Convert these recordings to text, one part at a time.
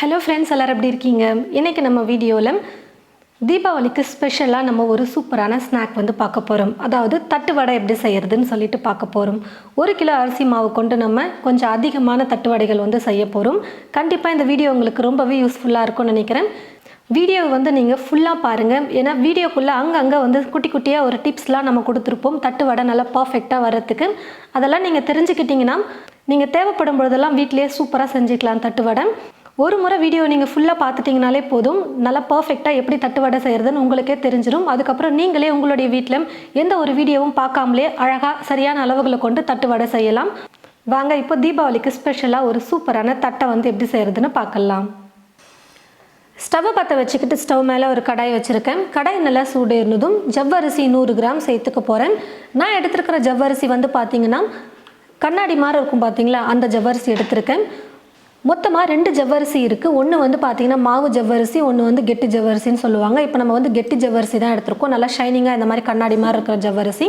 Hello friends, எல்லோரும் எப்படி இருக்கீங்க? இன்றைக்கி நம்ம வீடியோவில் தீபாவளிக்கு ஸ்பெஷலாக நம்ம ஒரு சூப்பரான ஸ்நாக் வந்து பார்க்க போகிறோம். அதாவது தட்டு வடை எப்படி செய்கிறதுன்னு சொல்லிட்டு பார்க்க போகிறோம். 1 கிலோ அரிசி மாவு கொண்டு நம்ம கொஞ்சம் அதிகமான தட்டு வடைகள் வந்து செய்ய போகிறோம். கண்டிப்பாக இந்த வீடியோ உங்களுக்கு ரொம்பவே யூஸ்ஃபுல்லாக இருக்கும்னு நினைக்கிறேன். வீடியோவை வந்து நீங்கள் ஃபுல்லாக பாருங்கள். ஏன்னா வீடியோக்குள்ளே அங்கங்கே வந்து குட்டி குட்டியாக ஒரு டிப்ஸ்லாம் நம்ம கொடுத்துருப்போம் தட்டு வடை நல்லா பர்ஃபெக்டாக வரத்துக்கு. அதெல்லாம் நீங்கள் தெரிஞ்சுக்கிட்டிங்கன்னா நீங்கள் தேவைப்படும் பொழுதெல்லாம் வீட்டிலேயே சூப்பராக செஞ்சுக்கலாம் தட்டு வடை. ஒரு முறை வீடியோ நீங்கள் ஃபுல்லாக பார்த்துட்டிங்கனாலே போதும், நல்லா பர்ஃபெக்டாக எப்படி தட்டு வடை செய்கிறதுன்னு உங்களுக்கே தெரிஞ்சிடும். அதுக்கப்புறம் நீங்களே உங்களுடைய வீட்டில் எந்த ஒரு வீடியோவும் பார்க்காமலே அழகாக சரியான அளவுகளை கொண்டு தட்டு வடை செய்யலாம். வாங்க இப்போ தீபாவளிக்கு ஸ்பெஷலாக ஒரு சூப்பரான தட்டை வந்து எப்படி செய்கிறதுன்னு பார்க்கலாம். ஸ்டவ்வை பற்ற வச்சுக்கிட்டு ஸ்டவ் மேலே ஒரு கடாய் வச்சுருக்கேன். கடாய் நல்லா சூடு இருந்ததும் ஜவ்வரிசி 100 கிராம் சேர்த்துக்க போகிறேன். நான் எடுத்துருக்கிற ஜவ்வரிசி வந்து பார்த்திங்கன்னா கண்ணாடி மாதிரி இருக்கும் பார்த்தீங்களா, அந்த ஜவ்வரிசி எடுத்திருக்கேன். மொத்தமாக 2 ஜவ்வரிசி இருக்குது. ஒன்று வந்து பார்த்திங்கன்னா மாவு ஜவ்வரிசி, ஒன்று வந்து கெட்டி ஜவ்வரிசின்னு சொல்லுவாங்க. இப்போ நம்ம வந்து கெட்டி ஜவ்வரிசி தான் எடுத்திருக்கோம். நல்லா ஷைனிங்காக இந்த மாதிரி கண்ணாடி மாதிரி இருக்கிற ஜவ்வரிசி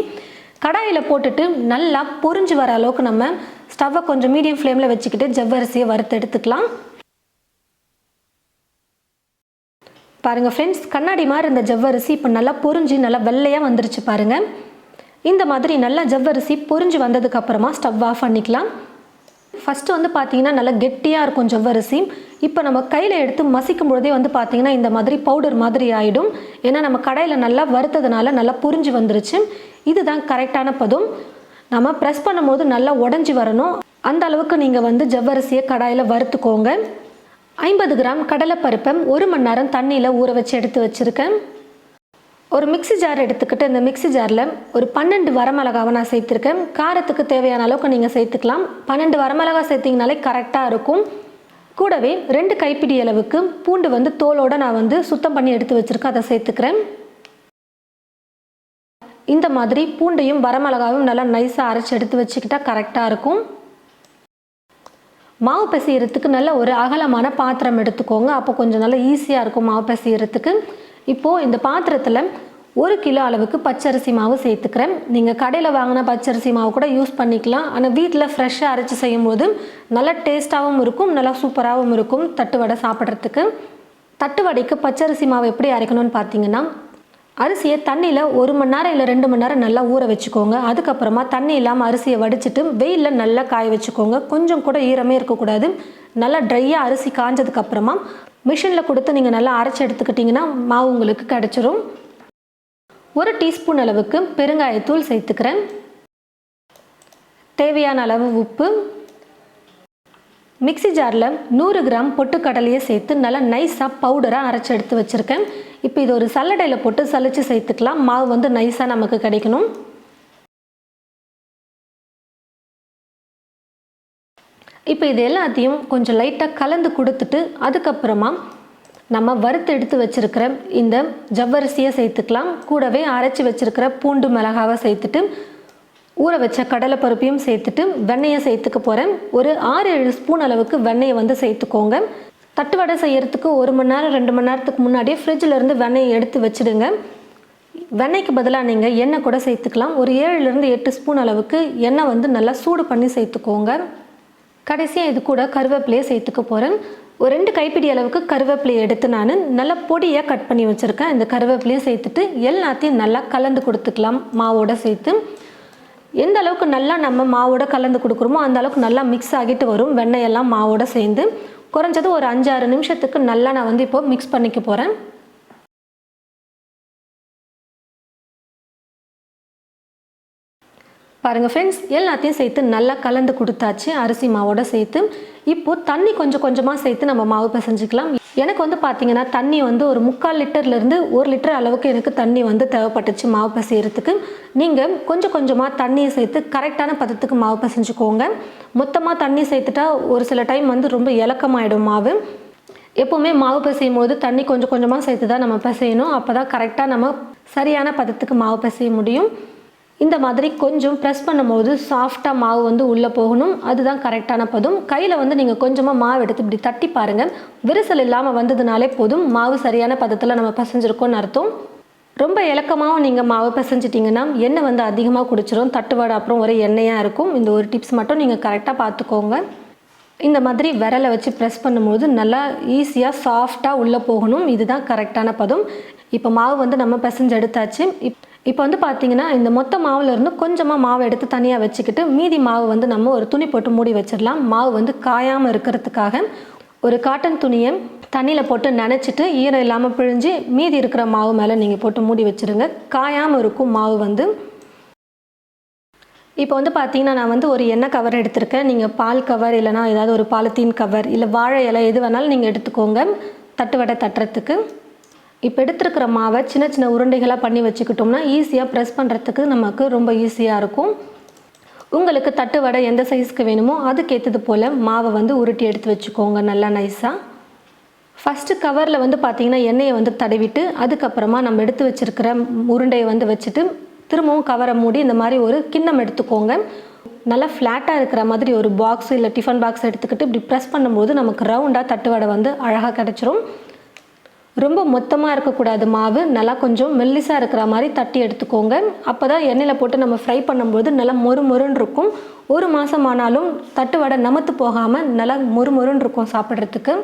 கடாயில் போட்டுட்டு நல்லா பொரிஞ்சு வர அளவுக்கு நம்ம ஸ்டவ்வை கொஞ்சம் மீடியம் ஃப்ளேமில் வச்சுக்கிட்டு ஜவ்வரிசியை வறுத்து எடுத்துக்கலாம். பாருங்கள் ஃப்ரெண்ட்ஸ், கண்ணாடி மாதிரி இந்த ஜவ்வரிசி இப்போ நல்லா பொரிஞ்சு நல்லா வெள்ளையாக வந்துருச்சு பாருங்கள். இந்த மாதிரி நல்லா ஜவ்வரிசி பொரிஞ்சு வந்ததுக்கப்புறமா ஸ்டவ் ஆஃப் பண்ணிக்கலாம். ஃபஸ்ட்டு வந்து பார்த்திங்கன்னா நல்லா கெட்டியாக இருக்கும் ஜவ்வரிசி. இப்போ நம்ம கையில் எடுத்து மசிக்கும் பொழுதே வந்து பார்த்திங்கன்னா இந்த மாதிரி பவுடர் மாதிரி ஆகிடும். ஏன்னா நம்ம கடையில் நல்லா வறுத்ததுனால நல்லா புரிஞ்சு வந்துருச்சு. இதுதான் கரெக்டான பதம். நம்ம ப்ரெஸ் பண்ணும்போது நல்லா உடஞ்சி வரணும். அந்த அளவுக்கு நீங்கள் வந்து ஜவ்வரிசியை கடாயில் வறுத்துக்கோங்க. 50 கிராம் கடலைப்பருப்பை 1 மணி நேரம் தண்ணியில் ஊற வச்சு எடுத்து வச்சுருக்கேன். ஒரு மிக்ஸி ஜார் எடுத்துக்கிட்டு இந்த மிக்ஸி ஜாரில் ஒரு 12 வரமிளகாவை நான் சேர்த்துருக்கேன். காரத்துக்கு தேவையான அளவுக்கு நீங்கள் சேர்த்துக்கலாம். 12 வரமிளகா சேர்த்திங்கனாலே கரெக்டாக இருக்கும். கூடவே 2 கைப்பிடி அளவுக்கு பூண்டு வந்து தோலோடு நான் வந்து சுத்தம் பண்ணி எடுத்து வச்சுருக்கேன், அதை சேர்த்துக்கிறேன். இந்த மாதிரி பூண்டையும் வரமிளகாவும் நல்லா நைஸாக அரைச்சி எடுத்து வச்சுக்கிட்டால் கரெக்டாக இருக்கும். மாவு பிசைகிறதுக்கு நல்ல ஒரு அகலமான பாத்திரம் எடுத்துக்கோங்க. அப்போ கொஞ்சம் நல்லா ஈஸியாக இருக்கும் மாவு பிசைகிறதுக்கு. இப்போது இந்த பாத்திரத்தில் 1 கிலோ அளவுக்கு பச்சரிசி மாவு சேர்த்துக்கிறேன். நீங்கள் கடையில் வாங்கின பச்சரிசி மாவு கூட யூஸ் பண்ணிக்கலாம். ஆனால் வீட்டில் ஃப்ரெஷ்ஷாக அரைச்சி செய்யும்போது நல்லா டேஸ்ட்டாகவும் இருக்கும், நல்லா சூப்பராகவும் இருக்கும் தட்டு வடை சாப்பிட்றதுக்கு. தட்டு வடைக்கு பச்சரிசி மாவு எப்படி அரைக்கணும்னு பார்த்தீங்கன்னா, அரிசியை தண்ணியில் 1 மணி நேரம் இல்லை 2 மணி நேரம் நல்லா ஊற வச்சுக்கோங்க. அதுக்கப்புறமா தண்ணி இல்லாமல் அரிசியை வடிச்சிட்டு வெயிலில் நல்லா காய வச்சுக்கோங்க. கொஞ்சம் கூட ஈரமே இருக்கக்கூடாது. நல்லா ட்ரையாக அரிசி காஞ்சதுக்கப்புறமா மிஷினில் கொடுத்து நீங்கள் நல்லா அரைச்சி எடுத்துக்கிட்டிங்கன்னா மாவு உங்களுக்கு கிடச்சிரும். 1 டீஸ்பூன் அளவுக்கு பெருங்காயத்தூள் சேர்த்துக்கிறேன். தேவையான அளவு உப்பு. மிக்ஸி ஜாரில் 100 கிராம் பொட்டுக்கடலையை சேர்த்து நல்லா நைஸாக பவுடராக அரைச்சி எடுத்து வச்சுருக்கேன். இப்போ இது ஒரு சல்லடையில் போட்டு சலிச்சு சேர்த்துக்கலாம். மாவு வந்து நைஸாக நமக்கு கிடைக்கணும். இப்போ இது எல்லாத்தையும் கொஞ்சம் லைட்டாக கலந்து கொடுத்துட்டு அதுக்கப்புறமா நம்ம வறுத்து எடுத்து வச்சுருக்கிற இந்த ஜவ்வரிசியை சேர்த்துக்கலாம். கூடவே அரைச்சி வச்சுருக்கிற பூண்டு மிளகாவை சேர்த்துட்டு ஊற வச்ச கடலைப்பருப்பையும் சேர்த்துட்டு வெண்ணெயை சேர்த்துக்க போகிறேன். ஒரு 6-7 ஸ்பூன் அளவுக்கு வெண்ணெயை வந்து சேர்த்துக்கோங்க. தட்டு வடை செய்கிறதுக்கு 1 மணி நேரம் 2 மணி நேரத்துக்கு முன்னாடியே ஃப்ரிட்ஜிலேருந்து வெண்ணெயை எடுத்து வச்சுடுங்க. வெண்ணெய்க்கு பதிலாக நீங்கள் எண்ணெய் கூட சேர்த்துக்கலாம். ஒரு 7-8 ஸ்பூன் அளவுக்கு எண்ணெய் வந்து நல்லா சூடு பண்ணி சேர்த்துக்கோங்க. கடைசியாக இது கூட கருவேப்பிலையை சேர்த்துக்க போகிறேன். ஒரு 2 கைப்பிடி அளவுக்கு கருவேப்பிலையை எடுத்து நான் நல்லா பொடியாக கட் பண்ணி வச்சுருக்கேன். இந்த கருவேப்பிலையை சேர்த்துட்டு எல்லாத்தையும் நல்லா கலந்து கொடுத்துக்கலாம் மாவோடு சேர்த்து. எந்த அளவுக்கு நல்லா நம்ம மாவோட கலந்து கொடுக்குறோமோ அந்த அளவுக்கு நல்லா மிக்ஸ் ஆகிட்டு வரும் வெண்ணெயெல்லாம் மாவோட சேர்ந்து. குறைஞ்சது ஒரு 5-6 நிமிஷத்துக்கு நல்லா நான் வந்து இப்போ மிக்ஸ் பண்ணிக்க போகிறேன். பாருங்கள் ஃப்ரெண்ட்ஸ், எல்லாத்தையும் சேர்த்து நல்லா கலந்து கொடுத்தாச்சு அரிசி மாவோட சேர்த்து. இப்போது தண்ணி கொஞ்சம் கொஞ்சமாக சேர்த்து நம்ம மாவு பிசைஞ்சிக்கலாம். எனக்கு வந்து பார்த்திங்கன்னா தண்ணி வந்து ஒரு 3/4 லிட்டர்லேருந்து 1 லிட்டர் அளவுக்கு எனக்கு தண்ணி வந்து தேவைப்பட்டுச்சு மாவு பிசைகிறதுக்கு. நீங்கள் கொஞ்சம் கொஞ்சமாக தண்ணியை சேர்த்து கரெக்டான பதத்துக்கு மாவு பிசைஞ்சுக்கோங்க. மொத்தமாக தண்ணி சேர்த்துட்டா ஒரு சில டைம் வந்து ரொம்ப இலக்கமாயிடும் மாவு. எப்போவுமே மாவு பிசையும் போது தண்ணி கொஞ்சம் கொஞ்சமாக சேர்த்து தான் நம்ம பிசையணும். அப்போ தான் கரெக்டாக நம்ம சரியான பதத்துக்கு மாவு பிசைய முடியும். இந்த மாதிரி கொஞ்சம் ப்ரெஸ் பண்ணும்போது சாஃப்டாக மாவு வந்து உள்ளே போகணும். அதுதான் கரெக்டான பதம். கையில் வந்து நீங்கள் கொஞ்சமாக மாவு எடுத்து இப்படி தட்டி பாருங்கள். விரிசல் இல்லாமல் வந்ததுனாலே போதும், மாவு சரியான பதத்தில் நம்ம பிசைஞ்சிருக்கோன்னு அர்த்தம். ரொம்ப இலக்கமாகவும் நீங்கள் மாவு பிசைஞ்சிட்டிங்கன்னா எண்ணெய் வந்து அதிகமாக குடிச்சிடும். தட்டு வடை அப்புறம் ஒரே எண்ணெயாக இருக்கும். இந்த ஒரு டிப்ஸ் மட்டும் நீங்கள் கரெக்டாக பார்த்துக்கோங்க. இந்த மாதிரி விரலை வச்சு ப்ரெஸ் பண்ணும்போது நல்லா ஈஸியாக சாஃப்டாக உள்ளே போகணும். இதுதான் கரெக்டான பதம். இப்போ மாவு வந்து நம்ம பிசைஞ்சு எடுத்தாச்சு. இப்போ வந்து பார்த்திங்கன்னா இந்த மொத்த மாவுலேருந்து கொஞ்சமாக மாவு எடுத்து தனியாக வச்சுக்கிட்டு மீதி மாவு வந்து நம்ம ஒரு துணி போட்டு மூடி வச்சிடலாம். மாவு வந்து காயாமல் இருக்கிறதுக்காக ஒரு காட்டன் துணியை தண்ணியில் போட்டு நனைச்சிட்டு ஈரம் இல்லாமல் பிழிஞ்சு மீதி இருக்கிற மாவு மேலே நீங்கள் போட்டு மூடி வச்சுருங்க. காயாமல் இருக்கும் மாவு வந்து. இப்போ வந்து பார்த்திங்கன்னா நான் வந்து ஒரு எண்ணெய் கவர் எடுத்திருக்கேன். நீங்கள் பால் கவர் இல்லைனா ஏதாவது ஒரு பாலித்தீன் கவர் இல்லை வாழை இலை எது வேணாலும் நீங்கள் எடுத்துக்கோங்க தட்டு வடை தட்டுறதுக்கு. இப்போ எடுத்துருக்கிற மாவை சின்ன சின்ன உருண்டைகளாக பண்ணி வச்சுக்கிட்டோம்னா ஈஸியாக ப்ரெஸ் பண்ணுறதுக்கு நமக்கு ரொம்ப ஈஸியாக இருக்கும். உங்களுக்கு தட்டு வடை எந்த சைஸ்க்கு வேணுமோ அதுக்கேற்றது போல் மாவை வந்து உருட்டி எடுத்து வச்சுக்கோங்க நல்லா நைஸாக. ஃபஸ்ட்டு கவரில் வந்து பார்த்திங்கன்னா எண்ணெயை வந்து தடவிட்டு அதுக்கப்புறமா நம்ம எடுத்து வச்சுருக்கிற உருண்டையை வந்து வச்சுட்டு திரும்பவும் கவரை மூடி இந்த மாதிரி ஒரு கிண்ணம் எடுத்துக்கோங்க. நல்லா ஃப்ளாட்டாக இருக்கிற மாதிரி ஒரு பாக்ஸ் இல்லை டிஃபன் பாக்ஸ் எடுத்துக்கிட்டு இப்படி ப்ரெஸ் பண்ணும்போது நமக்கு ரவுண்டாக தட்டு வடை வந்து அழகாக கிடச்சிரும். ரொம்ப மொத்தமாக இருக்கக்கூடாது மாவு, நல்லா கொஞ்சம் மெல்லிசாக இருக்கிற மாதிரி தட்டி எடுத்துக்கோங்க. அப்போ தான் எண்ணெயில் போட்டு நம்ம ஃப்ரை பண்ணும்போது நல்லா மொறுன்னு இருக்கும். ஒரு மாதம் ஆனாலும் தட்டு வடை நமத்து போகாமல் நல்லா மொறுன்னு இருக்கும் சாப்பிட்றதுக்கு.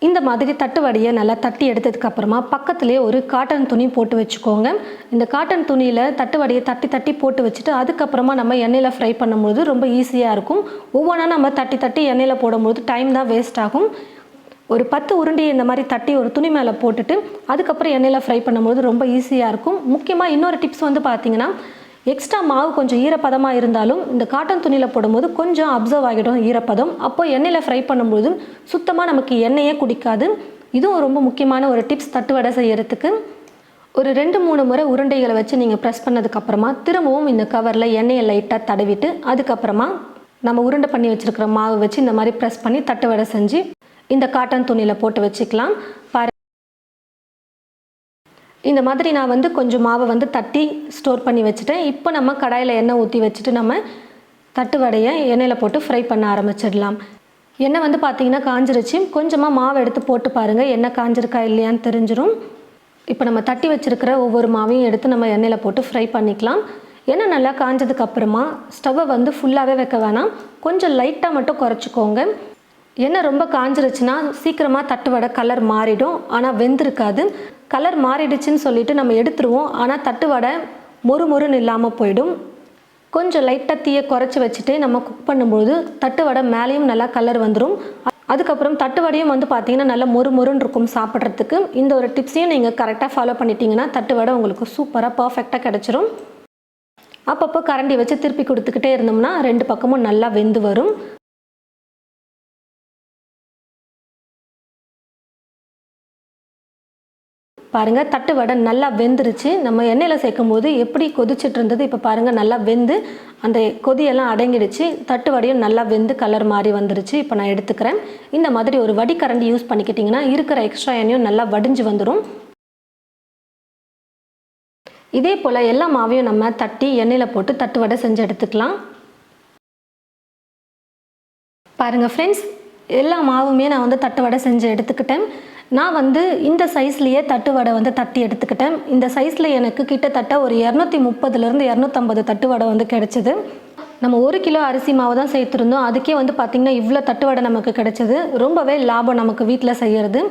இந்த மாதிரி தட்டு வடையை நல்லா தட்டி எடுத்ததுக்கப்புறமா பக்கத்துலேயே ஒரு காட்டன் துணி போட்டு வச்சுக்கோங்க. இந்த காட்டன் துணியில் தட்டு வடையை தட்டி தட்டி போட்டு வச்சுட்டு அதுக்கப்புறமா நம்ம எண்ணெயில் ஃப்ரை பண்ணும்போது ரொம்ப ஈஸியாக இருக்கும். ஒவ்வொன்றா நம்ம தட்டி தட்டி எண்ணெயில் போடும்போது டைம் தான் வேஸ்ட் ஆகும். ஒரு 10 உருண்டையை இந்த மாதிரி தட்டி ஒரு துணி மேலே போட்டுட்டு அதுக்கப்புறம் எண்ணெயில் ஃப்ரை பண்ணும்போது ரொம்ப ஈஸியாக இருக்கும். முக்கியமாக இன்னொரு டிப்ஸ் வந்து பார்த்திங்கன்னா எக்ஸ்ட்ரா மாவு கொஞ்சம் ஈரப்பதமாக இருந்தாலும் இந்த காட்டன் துணியில் போடும்போது கொஞ்சம் அப்சர்வ் ஆகிடும் ஈரப்பதம். அப்போது எண்ணெயில் ஃப்ரை பண்ணும்போது சுத்தமாக நமக்கு எண்ணெயே குடிக்காது. இதுவும் ரொம்ப முக்கியமான ஒரு டிப்ஸ் தட்டு வடை செய்யறதுக்கு. ஒரு 2-3 முறை உருண்டைகளை வச்சு நீங்கள் ப்ரெஸ் பண்ணதுக்கப்புறமா திரும்பவும் இந்த கவரில் எண்ணெயை லைட்டாக தடவிட்டு அதுக்கப்புறமா நம்ம உருண்டை பண்ணி வச்சுருக்கிற மாவு வச்சு இந்த மாதிரி ப்ரெஸ் பண்ணி தட்டு வடை செஞ்சு இந்த காட்டன் துணியில் போட்டு வச்சுக்கலாம். இந்த மாதிரி நான் வந்து கொஞ்சம் மாவை வந்து தட்டி ஸ்டோர் பண்ணி வச்சுட்டேன். இப்போ நம்ம கடாயில் எண்ணெய் ஊற்றி வச்சுட்டு நம்ம தட்டு வடையை எண்ணெயில் போட்டு ஃப்ரை பண்ண ஆரம்பிச்சிடலாம். எண்ணெய் வந்து பார்த்திங்கன்னா காஞ்சிருச்சு. கொஞ்சமாக மாவு எடுத்து போட்டு பாருங்கள், எண்ணெய் காஞ்சிருக்கா இல்லையான்னு தெரிஞ்சிடும். இப்போ நம்ம தட்டி வச்சுருக்கிற ஒவ்வொரு மாவையும் எடுத்து நம்ம எண்ணெயில் போட்டு ஃப்ரை பண்ணிக்கலாம். எண்ணெய் நல்லா காஞ்சதுக்கப்புறமா ஸ்டவ்வை வந்து ஃபுல்லாகவே வைக்க வேணாம், கொஞ்சம் லைட்டாக மட்டும் குறைச்சிக்கோங்க. எண்ணெய் ரொம்ப காஞ்சிருச்சுன்னா சீக்கிரமாக தட்டு வடை கலர் மாறிடும், ஆனால் வெந்திருக்காது. கலர் மாறிடுச்சுன்னு சொல்லிட்டு நம்ம எடுத்துருவோம், ஆனால் தட்டு வடை மொறுன்னு இல்லாமல் போயிடும். கொஞ்சம் லைட்டாக தீயை குறைச்சி வச்சுட்டு நம்ம குக் பண்ணும்போது தட்டு வடை மேலேயும் நல்லா கலர் வந்துடும். அதுக்கப்புறம் தட்டு வடையும் வந்து பார்த்திங்கன்னா நல்லா மொறுன்னு இருக்கும் சாப்பிட்றதுக்கு. இந்த ஒரு டிப்ஸையும் நீங்கள் கரெக்டாக ஃபாலோ பண்ணிட்டீங்கன்னா தட்டு வடை உங்களுக்கு சூப்பராக பர்ஃபெக்டாக கிடச்சிரும். அப்பப்போ கரண்டி வச்சு திருப்பி கொடுத்துக்கிட்டே இருந்தோம்னா 2 பக்கமும் நல்லா வெந்து வரும். பாருங்கள் தட்டு வடை நல்லா வெந்துருச்சு. நம்ம எண்ணெயில் சேர்க்கும் போது எப்படி கொதிச்சுட்டு இருந்தது, இப்போ பாருங்கள் நல்லா வெந்து அந்த கொதியெல்லாம் அடங்கிடுச்சு. தட்டு வடையும் நல்லா வெந்து கலர் மாறி வந்துருச்சு. இப்போ நான் எடுத்துக்கிறேன். இந்த மாதிரி ஒரு வடிகரண்டி யூஸ் பண்ணிக்கிட்டிங்கன்னா இருக்கிற எக்ஸ்ட்ரா எண்ணெயும் நல்லா வடிஞ்சு வந்துடும். இதே போல் எல்லா மாவையும் நம்ம தட்டி எண்ணெயில் போட்டு தட்டு வடை செஞ்சு எடுத்துக்கலாம். பாருங்கள் ஃப்ரெண்ட்ஸ், எல்லா மாவுமே நான் வந்து தட்டு வடை செஞ்சு எடுத்துக்கிட்டேன். நான் வந்து இந்த சைஸ்லேயே தட்டு வடை வந்து தட்டி எடுத்துக்கிட்டேன். இந்த சைஸில் எனக்கு கிட்டத்தட்ட ஒரு 230லேருந்து 250 தட்டு வடை வந்து கிடச்சிது. நம்ம 1 கிலோ அரிசி மாவு தான் சேர்த்துருந்தோம். அதுக்கே வந்து பார்த்திங்கன்னா இவ்வளோ தட்டு வடை நமக்கு கிடச்சிது. ரொம்பவே லாபம் நமக்கு வீட்டில் செய்கிறது.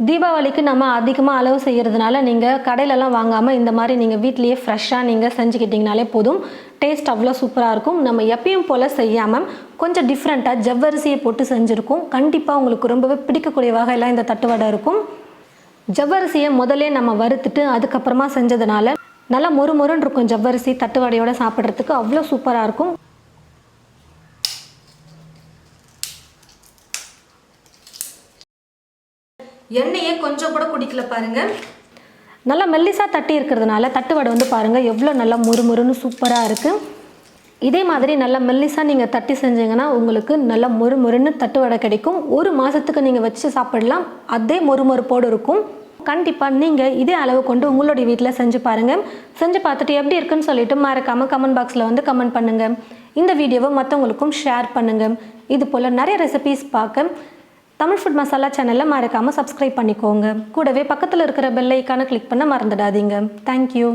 தீபாவளிக்கு நம்ம அதிகமாக அளவு செய்கிறதுனால நீங்கள் கடையிலலாம் வாங்காமல் இந்த மாதிரி நீங்கள் வீட்லேயே ஃப்ரெஷ்ஷாக நீங்கள் செஞ்சுக்கிட்டிங்கனாலே போதும். டேஸ்ட் அவ்வளோ சூப்பராக இருக்கும். நம்ம எப்பயும் போல் செய்யாமல் கொஞ்சம் டிஃப்ரெண்ட்டாக ஜவ்வரிசியை போட்டு செஞ்சுருக்கோம். கண்டிப்பாக உங்களுக்கு ரொம்பவே பிடிக்கக்கூடிய வகையில் இந்த தட்டு வடை இருக்கும். ஜவ்வரிசியை முதலே நம்ம வறுத்துட்டு அதுக்கப்புறமா செஞ்சதுனால நல்லா மொறுன்னு இருக்கும். ஜவ்வரிசி தட்டு வடையோடு சாப்பிட்றதுக்கு அவ்வளோ சூப்பராக இருக்கும். எண்ணெயே கொஞ்சம் கூட குடிக்கல பாருங்கள். நல்லா மெல்லிசாக தட்டி இருக்கிறதுனால தட்டு வடை வந்து பாருங்கள் எவ்வளோ நல்லா மொறுன்னு சூப்பராக இருக்குது. இதே மாதிரி நல்லா மெல்லிசாக நீங்கள் தட்டி செஞ்சீங்கன்னா உங்களுக்கு நல்லா மொறுன்னு தட்டு வடை கிடைக்கும். 1 மாதத்துக்கு நீங்கள் வச்சு சாப்பிடலாம். அதே மொறுமொறுப்போடு இருக்கும். கண்டிப்பாக நீங்கள் இதே அளவு கொண்டு உங்களுடைய வீட்டில் செஞ்சு பாருங்கள். செஞ்சு பார்த்துட்டு எப்படி இருக்குன்னு சொல்லிட்டு மறக்காமல் கமெண்ட் பாக்ஸில் வந்து கமெண்ட் பண்ணுங்கள். இந்த வீடியோவை மற்றவங்களுக்கும் ஷேர் பண்ணுங்கள். இது போல் நிறைய ரெசிபீஸ் பார்க்க தமிழ் ஃபுட் மசாலா சேனலில் மறக்காமல் சப்ஸ்கிரைப் பண்ணிக்கோங்க. கூடவே பக்கத்தில் இருக்கிற பெல் ஐக்கானை கிளிக் பண்ண மறந்துடாதீங்க. தேங்க்யூ.